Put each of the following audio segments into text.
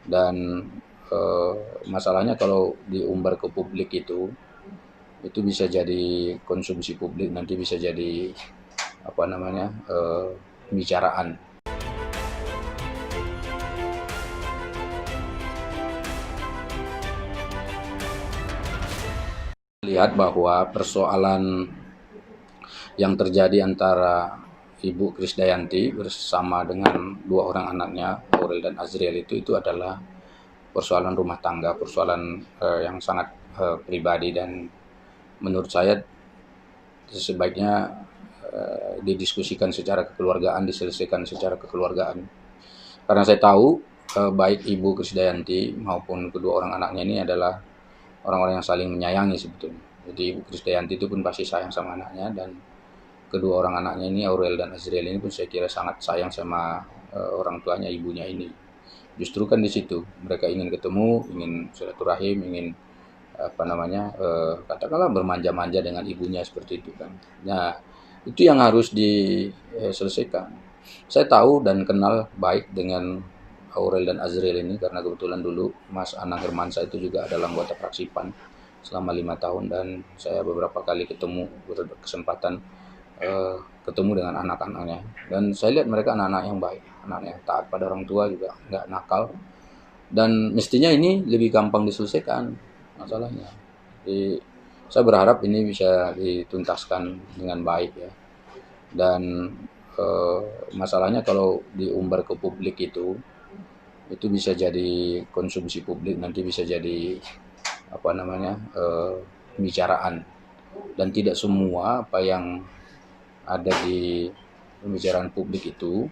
Dan masalahnya kalau diumbar ke publik itu bisa jadi konsumsi publik, nanti bisa jadi pembicaraan. Lihat bahwa persoalan yang terjadi antara Ibu Krisdayanti bersama dengan dua orang anaknya, Aurel dan Azriel, itu adalah persoalan rumah tangga, persoalan yang sangat pribadi, dan menurut saya sebaiknya didiskusikan secara kekeluargaan, diselesaikan secara kekeluargaan. Karena saya tahu baik Ibu Krisdayanti maupun kedua orang anaknya ini adalah orang-orang yang saling menyayangi sebetulnya. Jadi Ibu Krisdayanti itu pun pasti sayang sama anaknya, dan kedua orang anaknya ini, Aurel dan Azriel ini pun saya kira sangat sayang sama orang tuanya, ibunya ini. Justru kan di situ mereka ingin ketemu, ingin silaturahim, ingin katakanlah bermanja-manja dengan ibunya seperti itu kan. Nah, itu yang harus diselesaikan. Saya tahu dan kenal baik dengan Aurel dan Azriel ini karena kebetulan dulu Mas Anang Hermansyah itu juga adalah anggota fraksi PAN selama 5 tahun, dan saya beberapa kali berkesempatan ketemu dengan anak-anaknya, dan saya lihat mereka anak-anak yang baik, anak yang taat pada orang tua, juga nggak nakal, dan mestinya ini lebih gampang diselesaikan masalahnya. Jadi saya berharap ini bisa dituntaskan dengan baik ya. Dan masalahnya kalau diumbar ke publik itu bisa jadi konsumsi publik, nanti bisa jadi pembicaraan, dan tidak semua apa yang ada di pembicaraan publik itu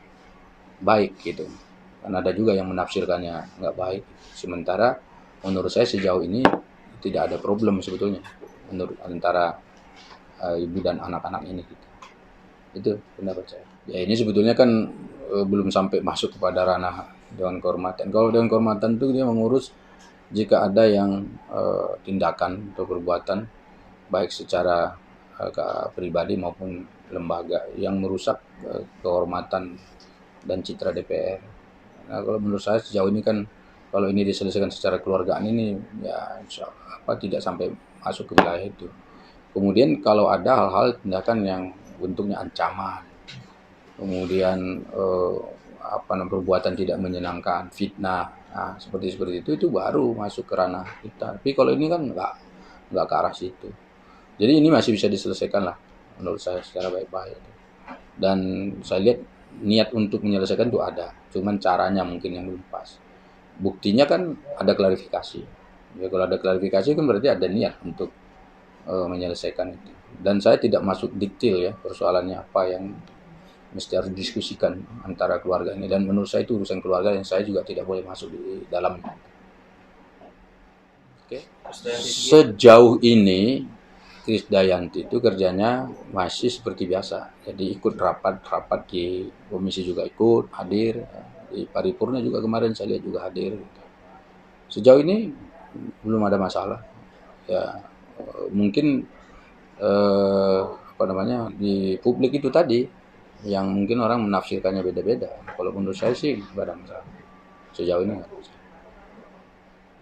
baik gitu. Kan ada juga yang menafsirkannya nggak baik. Sementara menurut saya sejauh ini tidak ada problem sebetulnya menurut antara ibu dan anak-anak ini gitu. Itu pendapat saya. Ya ini sebetulnya kan belum sampai masuk kepada ranah Dewan Kehormatan. Kalau Dewan Kehormatan itu dia mengurus jika ada yang tindakan atau perbuatan baik secara pribadi maupun lembaga yang merusak kehormatan dan citra DPR. Nah, kalau menurut saya sejauh ini kan kalau ini diselesaikan secara keluargaan ini ya tidak sampai masuk ke wilayah itu. Kemudian kalau ada hal-hal tindakan yang bentuknya ancaman, kemudian perbuatan tidak menyenangkan, fitnah, nah, seperti itu baru masuk ke ranah kita. Tapi kalau ini kan nggak ke arah situ. Jadi ini masih bisa diselesaikan lah menurut saya secara baik-baik. Dan saya lihat niat untuk menyelesaikan itu ada, cuman caranya mungkin yang belum pas. Buktinya kan ada klarifikasi. Ya kalau ada klarifikasi kan berarti ada niat untuk menyelesaikan itu. Dan saya tidak masuk detail ya persoalannya apa yang mesti harus diskusikan antara keluarga ini, dan menurut saya itu urusan keluarga yang saya juga tidak boleh masuk di dalamnya. Oke. Sejauh ini Krisdayanti itu kerjanya masih seperti biasa. Jadi ikut rapat di komisi juga ikut, hadir. Di paripurna juga kemarin saya lihat juga hadir. Sejauh ini belum ada masalah. Ya mungkin di publik itu tadi yang mungkin orang menafsirkannya beda-beda. Kalau menurut saya sih nggak ada masalah. Sejauh ini nggak ada masalah.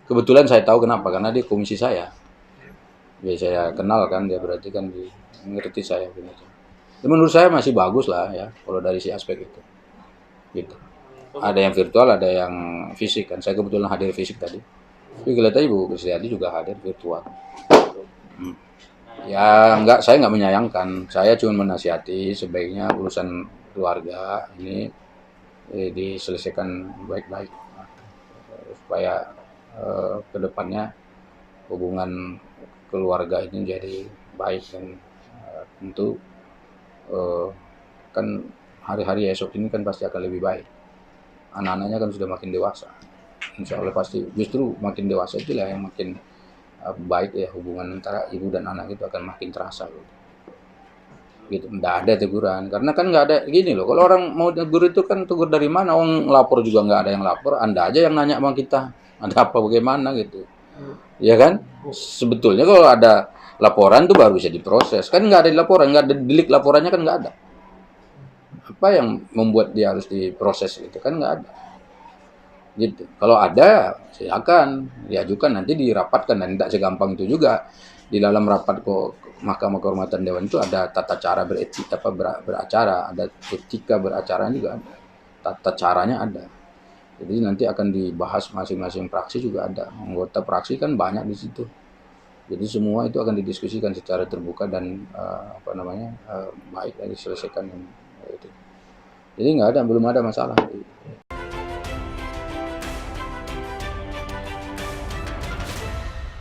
Kebetulan saya tahu kenapa, karena dia komisi saya. Ya saya kenal kan, dia berarti kan ngerti saya begitu. Ya, menurut saya masih bagus lah ya kalau dari si aspek itu. Gitu. Ada yang virtual, ada yang fisik kan. Saya kebetulan hadir fisik tadi. Tapi kelihatannya Ibu Krisdayanti juga hadir virtual. Ya saya nggak menyayangkan. Saya cuma menasihati sebaiknya urusan keluarga ini diselesaikan baik-baik supaya kedepannya hubungan keluarga ini jadi baik, dan tentu kan hari-hari esok ini kan pasti akan lebih baik. Anak-anaknya kan sudah makin dewasa, insya Allah pasti justru makin dewasa itulah yang makin baik ya, hubungan antara ibu dan anak itu akan makin terasa gitu. Nggak ada teguran, karena kan nggak ada gini loh, kalau orang mau tegur itu kan tegur dari mana, orang lapor juga nggak ada yang lapor, Anda aja yang nanya sama kita ada apa bagaimana gitu. Ya kan, sebetulnya kalau ada laporan tuh baru bisa diproses, kan nggak ada laporan, nggak ada delik laporannya kan nggak ada. Apa yang membuat dia harus diproses gitu kan nggak ada. gitu. Kalau ada, silakan diajukan, nanti dirapatkan, dan tidak segampang itu juga. Di dalam rapat Mahkamah Kehormatan Dewan itu ada tata cara beracara, ada etika beracara juga ada. Tata caranya ada. Jadi nanti akan dibahas masing-masing fraksi juga ada. Anggota fraksi kan banyak di situ. Jadi semua itu akan didiskusikan secara terbuka dan baik dan diselesaikan itu. Jadi belum ada masalah.